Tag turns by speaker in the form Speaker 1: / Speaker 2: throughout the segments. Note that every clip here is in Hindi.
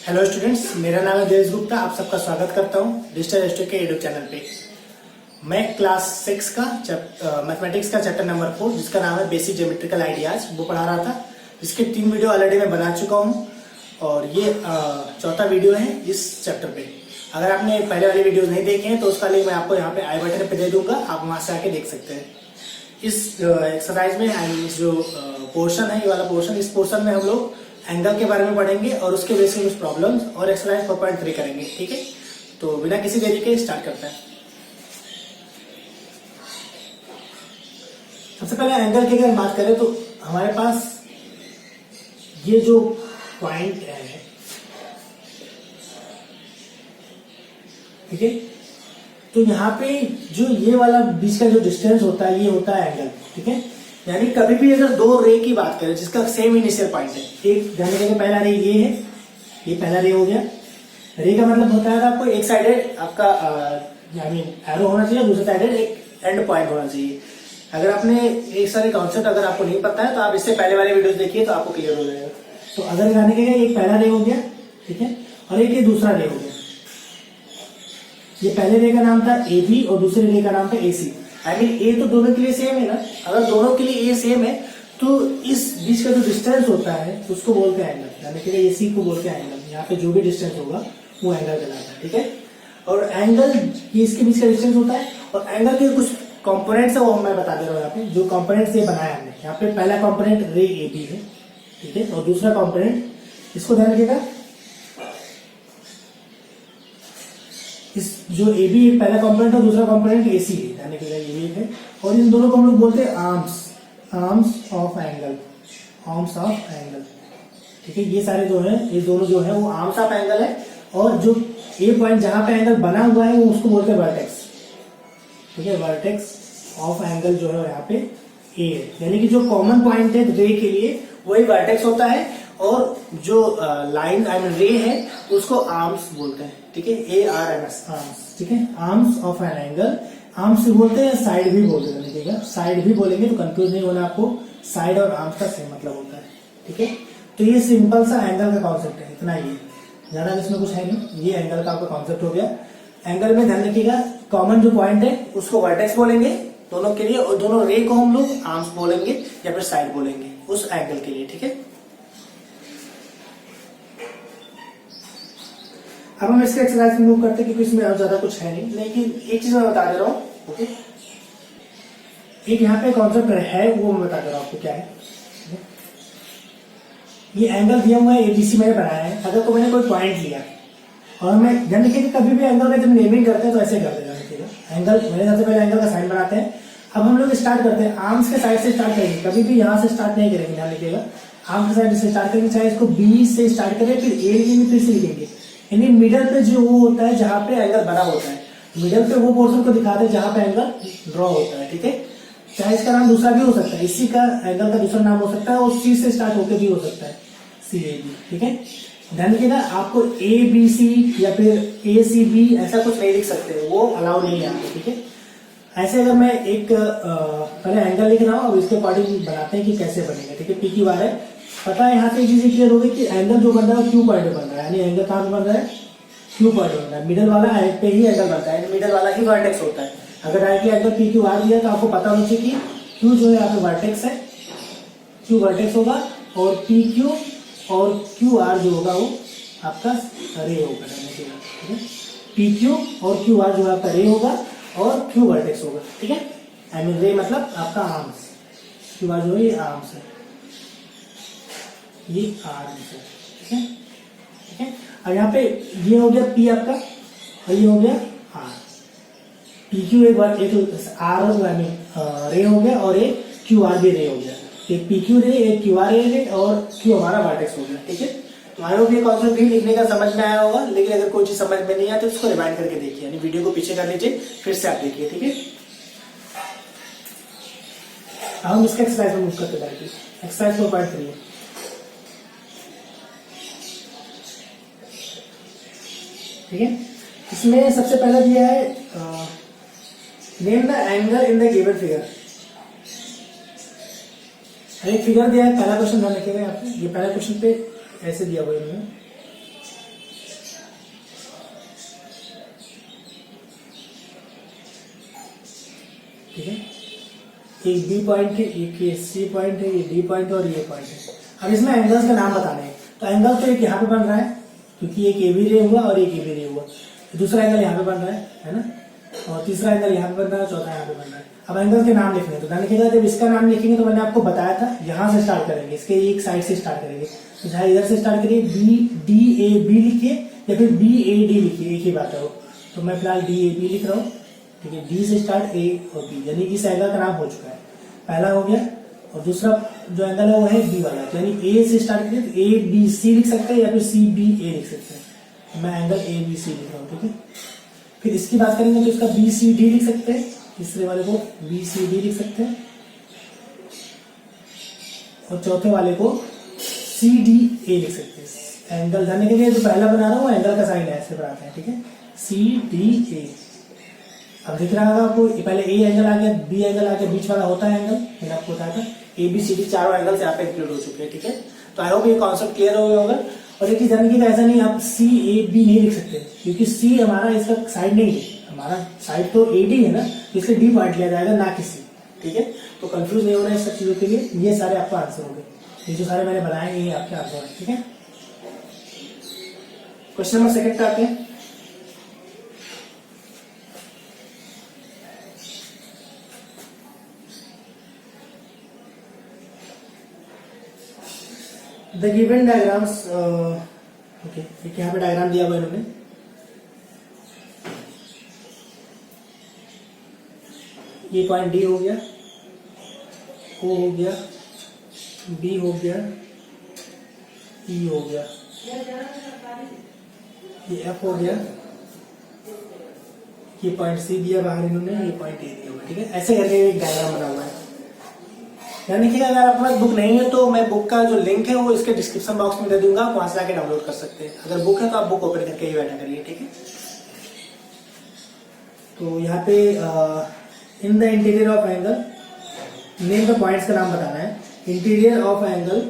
Speaker 1: हेलो स्टूडेंट्स, मेरा नाम है देवेश गुप्ता। आप सबका स्वागत करता हूं डिजिटल एजुकेशन के यूट्यूब चैनल पे। मैं क्लास 6 का मैथमेटिक्स का चैप्टर नंबर 4 जिसका नाम है बेसिक ज्योमेट्रिकल आइडियाज वो पढ़ा रहा था। जिसके 3 वीडियो ऑलरेडी मैं बना चुका हूं और ये चौथा वीडियो है इस चैप्टर पे। अगर आपने पहले वाले वीडियो नहीं देखे हैं तो उसका लिंक मैं आपको यहाँ पे आई बटन पे दे दूंगा, आप वहां से आके देख सकते हैं। इस एक्सरसाइज में जो पोर्शन है, ये वाला पोर्शन, इस पोर्शन में हम लोग एंगल के बारे में पढ़ेंगे और उसके बेस पे कुछ प्रॉब्लम्स और एक्सरसाइज 4.3 करेंगे। ठीक है, तो बिना किसी देरी के स्टार्ट करते हैं। सबसे पहले एंगल की अगर बात करें तो हमारे पास ये जो पॉइंट है, ठीक है, तो यहाँ पे जो ये वाला बीच का जो डिस्टेंस होता है ये होता है एंगल। ठीक है, यानी कभी भी अगर दो रे की बात करें जिसका सेम इनिशियल पॉइंट है, एक ध्यान रखिएगा पहला रे ये है, ये पहला रे हो गया। रे का मतलब होता है आपको एक साइडेड आपका एरो होना चाहिए, दूसरे साइडेड एक एंड पॉइंट होना चाहिए। अगर आपने एक सारे कॉन्सेप्ट अगर आपको नहीं पता है तो आप इससे पहले वाले वीडियोस देखिए तो आपको क्लियर हो जाएगा। तो अगर जाने के एक पहला रे हो गया, ठीक है, और एक ये दूसरा रे हो गया। ये पहले रे का नाम था ए बी और दूसरे रे का नाम था ए सी। ए तो दोनों के लिए सेम है ना। अगर दोनों के लिए ए सेम है तो इस बीच का जो डिस्टेंस होता है उसको बोलते हैं एंगल, यानी कि ए सी को बोलते हैं एंगल। यहाँ पे जो भी डिस्टेंस होगा वो एंगल कहलाता है। ठीक है, और एंगल ये इसके बीच का डिस्टेंस होता है और एंगल के कुछ कंपोनेंट्स है वो मैं बता दे रहा हूँ। यहाँ पे जो कंपोनेंट्स ये बनाया हमने, यहाँ पे पहला कंपोनेंट रे ए बी है, ठीक है, और दूसरा कंपोनेंट, इसको ध्यान रखिएगा, इस जो ए बी पहला कंपोनेंट है, दूसरा कंपोनेंट ए सी है, यानी कि ये भी है। और इन दोनों को हम लोग बोलते हैं arms of angle, arms of angle. ठीक है, ये सारे जो है, ये दोनों जो है वो आर्म्स ऑफ एंगल है। और जो ए पॉइंट जहां पे एंगल बना हुआ है वो उसको बोलते हैं वर्टेक्स। ठीक है, वर्टेक्स ऑफ एंगल जो है यहाँ पे ए है, यानी कि जो कॉमन पॉइंट है रे के लिए वही वर्टेक्स होता है और जो लाइन रे है उसको आर्म्स बोलते हैं। ठीक है, ARMS, आर्म्स। ठीक है, arms of an angle, arms भी बोलते हैं, साइड भी बोलते हैं। देखिएगा, साइड भी बोलेंगे तो कंफ्यूज नहीं होना आपको, साइड और आर्म्स का सेम मतलब होता है। ठीक है, तो ये सिंपल सा एंगल का कॉन्सेप्ट है, इतना ही, ज्यादा इसमें कुछ है नहीं। ये एंगल का आपका कॉन्सेप्ट हो गया। एंगल में ध्यान रखिएगा, कॉमन जो पॉइंट है उसको वर्टेक्स बोलेंगे दोनों के लिए, और दोनों रे को हम लोग आर्म्स बोलेंगे या फिर साइड बोलेंगे उस एंगल के लिए। ठीक है, अब हम इसके एक्सरसाइज में मूव करते हैं क्योंकि इसमें और ज्यादा कुछ है नहीं, लेकिन एक चीज मैं बता दे रहा हूँ। ओके, एक यहाँ पे कॉन्सेप्ट है वो मैं बता दे रहा हूँ आपको क्या है। ये एंगल दिया हुआ है एबीसी मैंने बनाया है। अगर तो मैंने कोई पॉइंट लिया और मैं ध्यान रखिए कि कभी भी एंगल का जब नेमिंग करते हैं तो ऐसे करते हैं। एंगल मैंने सबसे पहले एंगल का साइन बनाते हैं। अब हम लोग स्टार्ट करते हैं, आर्म्स के साइड से स्टार्ट करेंगे, कभी भी यहाँ से स्टार्ट नहीं करेंगे। ध्यान रखिएगा, आर्म्स के साइड से स्टार्ट करेंगे, चाहे इसको बी से स्टार्ट करें फिर ए लिखेंगे फिर सी लिखेंगे। यानी मिडल पे जो वो होता है जहां पे एंगल बना होता है, मिडल पे वो पोर्शन को दिखाते हैं जहां पे एंगल ड्रॉ होता है। ठीक है, चाहे इसका नाम दूसरा भी हो सकता है, इसी का एंगल का दूसरा नाम हो सकता है और सी से स्टार्ट होकर भी हो सकता है, CAB। ठीक है, ध्यान रखिएगा, आपको ABC या फिर ACB ऐसा कुछ नहीं लिख सकते, वो अलाउ नहीं है आपको। ठीक है, ऐसे अगर मैं एक पहले एंगल लिख रहा हूँ, अब इसके अकॉर्डिंग बनाते हैं कि कैसे बनेगा। ठीक है, PQ है, पता है, यहाँ से चीजें क्लियर हो गई कि एंगल जो बन रहा है क्यू पॉइंट बन रहा है, यानी एंगल कहाँ पे बन रहा है, क्यू पॉइंट बन रहा है। मिडल वाला पे ही एंगल बनता है, मिडल वाला ही वर्टेक्स होता है। अगर डायरेक्टली एंगल PQR दिया तो आपको पता होना चाहिए कि क्यू जो है यहाँ पे वर्टेक्स है, क्यू वर्टेक्स होगा और PQ और QR जो होगा वो आपका रे होगा। ठीक है, PQ और QR जो है आपका रे होगा और Q वर्टेक्स होगा। ठीक है, रे मतलब आपका आर्म्स, QR जो है ये आर्म्स है, ये आर्म्स है। ठीक है, ठीक है, और यहाँ पे ये हो गया P आपका और ये हो गया R। PQ एक बार एक R रे हो गया और एक QR भी रे हो गया। एक PQ रे, एक QR रे और Q हमारा वर्टेक्स हो गया। ठीक है, तो आई होप ये कॉन्सेप्ट भी लिखने का समझ में आया होगा, लेकिन अगर कोई चीज समझ में नहीं आती तो उसको रिवाइंड करके देखिए, यानी वीडियो को पीछे कर लीजिए फिर से आप देखिए। ठीक है, अब हम इसका एक्सरसाइज में मूव करते जाएंगे। एक्सरसाइज 4.3 ठीक है, इसमें सबसे पहला दिया है name the angle in the given figure. एक फिगर दिया है, पहला क्वेश्चन ध्यान रखिएगा यहाँ पे, ये पहला क्वेश्चन पे ऐसे दिया हुआ है इन्होंने, ठीक है। एक बी पॉइंट है, एक ये सी पॉइंट है, ये डी पॉइंट और ये पॉइंट है। अब इसमें एंगल्स का नाम बताने हैं। तो एंगल तो एक यहाँ पे बन रहा है क्योंकि एक ए बी रे हुआ और एक ए बी रे हुआ, दूसरा एंगल यहाँ पे बन रहा है ना, और तीसरा एंगल यहाँ पे बन रहा है, चौथा यहाँ पे बन रहा है। अब एंगल के नाम लिखने हैं, तो ध्यान रखिएगा जब इसका नाम लिखेंगे तो मैंने आपको बताया था यहाँ से स्टार्ट करेंगे, इसके एक साइड से स्टार्ट करेंगे। तो चाहे इधर से स्टार्ट करिए, बी डी ए बी लिखिए या फिर बी ए डी लिखिए, एक ही बात है वो। तो मैं फिलहाल डी ए बी लिख रहा हूँ, ठीक है। डी से स्टार्ट ए और बी, यानी इस एंगल का नाम हो चुका है, पहला हो गया। और दूसरा जो एंगल है वो है बी वाला, यानी ए से स्टार्ट करिए तो ए बी सी लिख सकते हैं या फिर सी बी ए लिख सकते हैं। तो मैं एंगल ए बी सी लिख रहा हूँ, ठीक है। फिर इसकी बात करेंगे तो इसका बी सी डी लिख सकते हैं, तीसरे वाले को बी सी डी लिख सकते हैं, और चौथे वाले को सी डी ए लिख सकते हैं। एंगल जानने के लिए जो पहला बना रहा हूँ एंगल का साइन ऐसे बनाते हैं, ठीक है, सी डी ए। अब दिख रहा होगा आपको, पहले ए एंगल आ गया, बी एंगल आ गया, बीच वाला होता है एंगल, मैंने आपको बताया था। ए बी सी डी चारों एंगल्स यहाँ पे इंक्लूड हो चुके हैं, ठीक है। तो आई होप ये कॉन्सेप्ट क्लियर हो गया होगा। और एक चीज जानने की, ऐसा नहीं आप सी ए बी नहीं लिख सकते क्योंकि सी हमारा इसका साइड नहीं है, हमारा साइड तो ए डी है ना, इसलिए डी पॉइंट लिया जाएगा ना कि सी, ठीक है। तो कंफ्यूज नहीं होना है इस सब चीजों के लिए। ये सारे आपका आंसर हो गए, ये जो सारे मैंने बनाए ये आपके आंसर है, ठीक है। क्वेश्चन नंबर सेकंड पे आते हैं। द गिवन डायग्राम्स, ओके, एक यहाँ पे डायग्राम दिया हुआ इन्होंने। ये पॉइंट डी हो गया, ओ हो गया, बी हो गया, ई हो गया, ये एफ हो गया, ये पॉइंट सी दिया बाहर इन्होंने, ये पॉइंट ए दिया हुआ, ठीक है। ऐसे करके एक डायग्राम बना हुआ है। यानी कि अगर आपके पास बुक नहीं है तो मैं बुक का जो लिंक है वो इसके डिस्क्रिप्शन बॉक्स में दे दूंगा, आप वहां से जाके डाउनलोड कर सकते हैं। अगर बुक है तो आप बुक ओपन करके ही बैठा करिए, ठीक है। तो यहाँ पे in the interior of angle, name the points का नाम बताना है। Interior of angle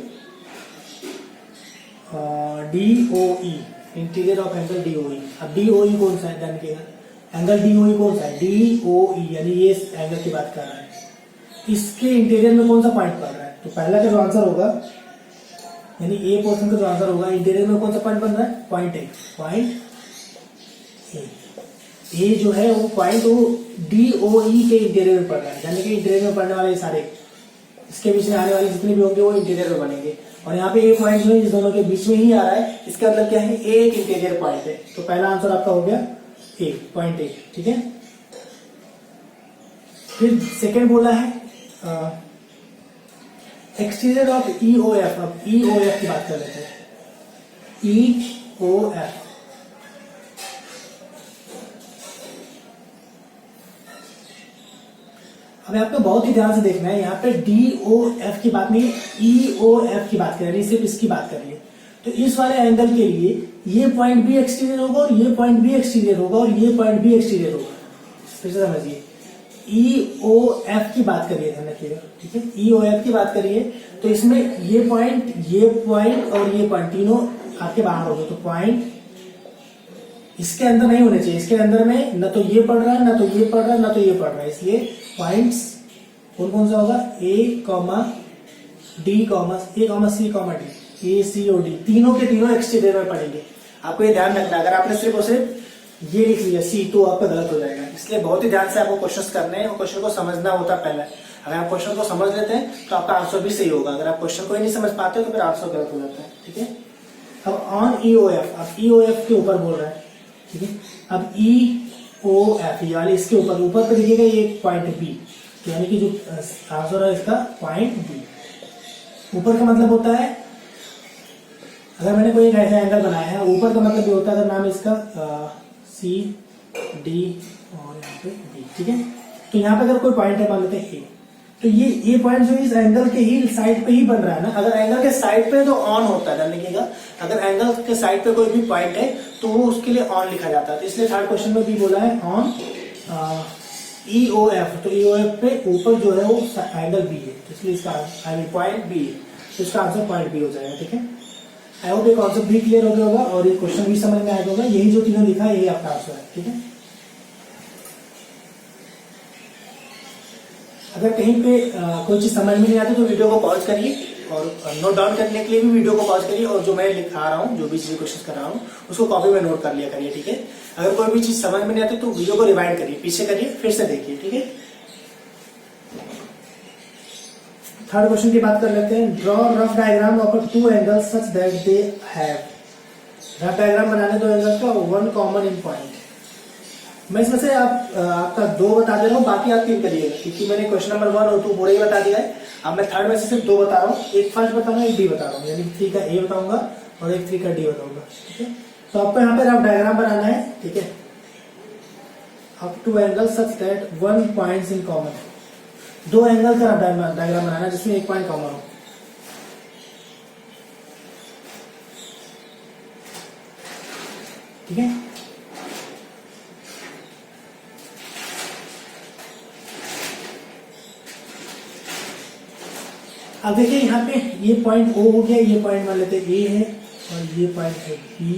Speaker 1: D O E, interior of angle D O E. अब डी ओ ई कौन सा है, जान के एंगल डी ओ ई कौन सा है, डी ओ ई, यानी ये एंगल की बात कर रहा है। इसके इंटीरियर में कौन सा पॉइंट पड़ रहा है, तो पहला का जो आंसर होगा, यानी ए पोर्शन का जो आंसर होगा, इंटीरियर में कौन सा पॉइंट बन रहा है, पॉइंट ए, पॉइंट ए जो है वो पॉइंट वो डी ओ ई के इंटीरियर में पड़ रहा है, यानी कि इंटीरियर में पड़ने वाले सारे इसके बीच में आने वाले जितने भी होंगे वो इंटीरियर में बनेंगे। और यहाँ पे ए पॉइंट जो है इस दोनों के बीच में ही आ रहा है, इसके अंदर क्या है, एक इंटीरियर पॉइंट है। तो पहला आंसर आपका हो गया ए, पॉइंट ए, ठीक है। फिर सेकेंड बोला है exterior of E O F. अब ई ओ एफ की बात कर लेते हैं, ई ओ एफ। अब आपको बहुत ही ध्यान से देखना है, यहाँ पे डी ओ एफ की बात नहीं, ई ओ एफ की बात कर रही है, सिर्फ इसकी बात कर रही है। तो इस वाले एंगल के लिए ये पॉइंट भी एक्सटीरियर होगा और ये पॉइंट भी एक्सटीरियर होगा और ये पॉइंट भी एक्सटीरियर होगा। फिर से समझिए, ई ओ एफ की बात करिए, ध्यान रखिएगा, ठीक है। ई ओ एफ की बात करिए तो इसमें ये पॉइंट और ये पॉइंट तीनों आपके बाहर हो गए। तो पॉइंट इसके अंदर नहीं होने चाहिए, इसके अंदर में न तो ये पढ़ रहा है, न तो ये पढ़ रहा है, न तो ये पढ़ रहा है। इसलिए पॉइंट्स कौन कौन सा होगा, ए कॉमा डी कॉमा ए कॉमा सी कॉमा डी, ए सी और डी तीनों के तीनों एक्सटीरियर में पढ़ेंगे। आपको ये ध्यान रखना है, अगर आपने सिर्फ और सिर्फ ये लिख लिया सी तो आपका गलत हो जाएगा। इसलिए बहुत ही ध्यान से आपको क्वेश्चन करने हैं और क्वेश्चन को समझना होता है पहले। अगर आप क्वेश्चन को समझ लेते हैं तो आपका आंसर भी सही होगा, अगर आप क्वेश्चन को ही नहीं समझ पाते तो फिर आंसर गलत हो जाता है, ठीक है। अब ऑन ई ओ एफ, अब ई ओ एफ के ऊपर बोल रहा है, ठीक है। अब ई ओ एफ ये वाले इसके ऊपर पे लिखिएगा ये पॉइंट बी, यानी कि जो आंसर है इसका पॉइंट बी। ऊपर का मतलब होता है, अगर मैंने कोई एक ऐसा एंगल बनाया है, ऊपर का मतलब ये होता है, अगर नाम इसका सी डी और यहाँ पे बी, ठीक है। तो यहाँ पे अगर कोई पॉइंट है मान लेते हैं ए, तो ये पॉइंट जो इस एंगल के ही साइड पे ही बन रहा है ना। अगर एंगल के साइड पे तो ऑन होता है, ध्यान रखिएगा। अगर एंगल के साइड पे कोई भी पॉइंट है तो वो उसके लिए ऑन लिखा जाता है। तो इसलिए थर्ड क्वेश्चन में भी बोला है ऑन ई ओ एफ। तो ई ओ एफ पे ऊपर जो है वो एंगल बी है, तो इसलिए इसका पॉइंट बी है, तो इसका आंसर पॉइंट बी हो जाएगा, ठीक है। आई होप ये कॉन्सेप्ट भी क्लियर हो गया होगा और ये क्वेश्चन भी समझ में आया होगा। यही जो तीनों लिखा है यही आपका आंसर है, ठीक है। अगर कहीं पे कोई चीज समझ में नहीं आती तो वीडियो को पॉज करिए और नोट डाउन करने के लिए भी वीडियो को पॉज करिए, और जो मैं लिखा रहा हूँ, जो भी चीजें क्वेश्चन कर रहा हूँ उसको कॉपी में नोट कर लिया करिए, ठीक है। अगर कोई भी चीज समझ में नहीं आती तो वीडियो को रिवाइंड करिए, पीछे करिए, फिर से देखिए, ठीक है। थर्ड क्वेश्चन की बात कर लेते हैं। Draw rough diagram of two angles such that they have. Rough diagram बनाने दो एंगल्स का वन कॉमन इन पॉइंट। मैं इसमें से आपका 2 बता दे रहा हूँ, बाकी आप 3 करिएगा, क्योंकि मैंने क्वेश्चन नंबर 1 और 2 पूरे ही बता दिया है। अब मैं थर्ड में से सिर्फ 2 बता रहा हूँ, एक फर्स्ट बता रहा हूँ, एक डी बता रहा हूँ, यानी 3 का ए बताऊंगा और एक 3 का डी बताऊंगा, ठीक है। तो आपको यहाँ पे रफ डायग्राम बनाना है, ठीक है। अब two angles such that one point in common. 2 angle का रफ डायग्राम बनाना है जिसमें एक पॉइंट कॉमन हो, ठीक है। अब देखिए यहाँ पे ये पॉइंट ओ हो गया, ये पॉइंट मान लेते हैं ए है, और ये पॉइंट है बी,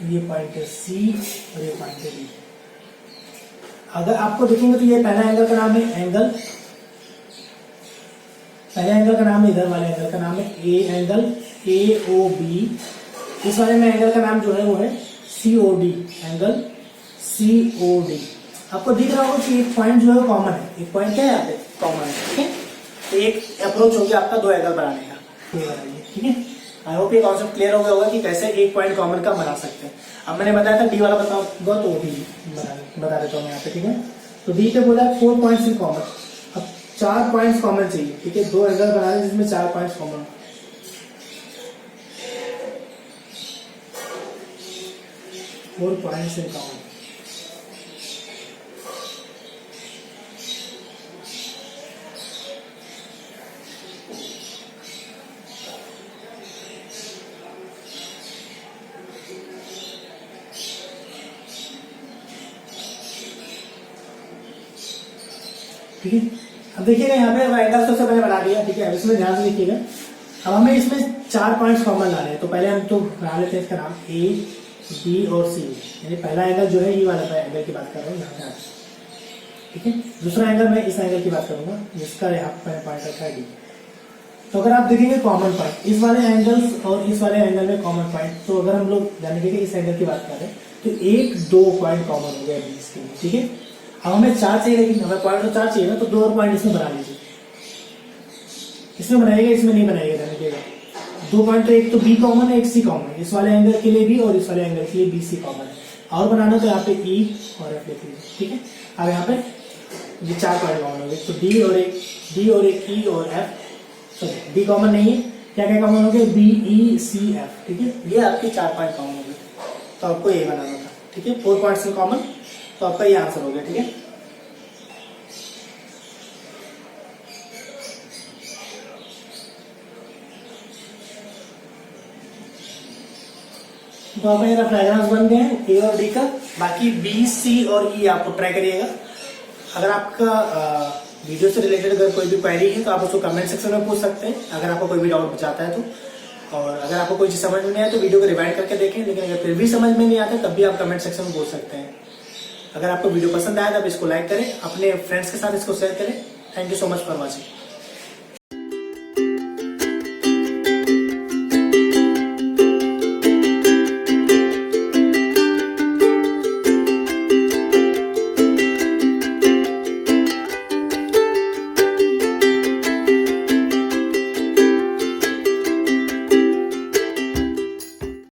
Speaker 1: ये पॉइंट है सी, और ये पॉइंट है डी। अगर आपको देखेंगे तो ये पहला एंगल का नाम है एंगल, पहले एंगल का नाम है, इधर वाले एंगल का नाम है A angle A O B. इस वाले में एंगल का नाम जो है वो है C O D, angle C O D. आपको दिख रहा होगा कि एक पॉइंट जो है कॉमन है, एक पॉइंट क्या है यहाँ पे कॉमन है, ठीक है। तो एक अप्रोच हो गया आपका 2 एंगल बनाने का, ये बनाइए, ठीक है। आई होप ये कॉन्सेप्ट क्लियर हो गया होगा कि कैसे एक पॉइंट कॉमन का बना सकते हैं। अब मैंने बताया था डी वाला बताऊंगा, तो डी बता देता हूँ यहाँ पे, ठीक है। तो डी पे बोला 4 पॉइंट्स इन कॉमन। अब 4 पॉइंट्स कॉमन चाहिए, ठीक है। 2 एंगल बना रहे जिसमें 4 points common, 4 points in common. ठीक है। अब देखिएगा यहाँ पे एंगल तो मैंने बना दिया, ठीक है। अब इसमें ध्यान से देखिएगा, अब हमें इसमें 4 पॉइंट्स कॉमन लाने हैं। तो पहले हम तो बना लेते हैं इसका नाम ए बी और सी, यानी पहला एंगल जो है ये वाला एंगल की बात कर रहा हूँ यहाँ पे, ठीक है। दूसरा एंगल मैं इस एंगल की बात करूंगा जिसका यहाँ पे पॉइंट रखा है डी। तो अगर आप देखेंगे कॉमन पॉइंट इस वाले एंगल्स और इस वाले एंगल में कॉमन पॉइंट, तो अगर हम लोग जानेंगे कि इस एंगल की बात कर रहे हैं तो 1-2 पॉइंट कॉमन हो गया इसके लिए, ठीक है। अब हमें 4 चाहिए, लेकिन हमें पॉइंट तो 4 चाहिए ना, तो 2 और पॉइंट इसमें बना लीजिए। इसमें बनाइएगा, इसमें नहीं बनाइएगा, देखिएगा 2 पॉइंट, तो एक तो बी कॉमन है, एक सी कॉमन है। इस वाले एंगल के लिए बी और इस वाले एंगल के लिए बी सी कॉमन है। और बनाना तो यहाँ पे ई और एफ लिख लीजिए, ठीक है। अब यहाँ पे ये 4 पॉइंट कॉमन हो गए, तो डी और एक ई और एफ, सॉरी डी कॉमन नहीं है, क्या क्या कॉमन हो गए, बी ई सी एफ, ठीक है। ये आपके 4 पॉइंट कॉमन हो गए, तो आपको ये बनाना था, ठीक है। 4 पॉइंट्स इन कॉमन, तो आपका ये आंसर हो गया, ठीक है। तो आपका ये डायग्राम्स बन गए हैं ए और डी का। बाकी बी सी और ई आपको ट्राई करिएगा। अगर आपका वीडियो से रिलेटेड अगर कोई भी क्वेरी है तो आप उसको कमेंट सेक्शन में पूछ सकते हैं, अगर आपको कोई भी डाउट बचाता है तो। और अगर आपको कोई चीज समझ में नहीं आए तो वीडियो को रिवाइंड करके देखें, लेकिन अगर फिर भी समझ में नहीं आता तब भी आप कमेंट सेक्शन में पूछ सकते हैं। अगर आपको वीडियो पसंद आया तो आप इसको लाइक करें, अपने फ्रेंड्स के साथ इसको शेयर करें। Thank you so much for watching.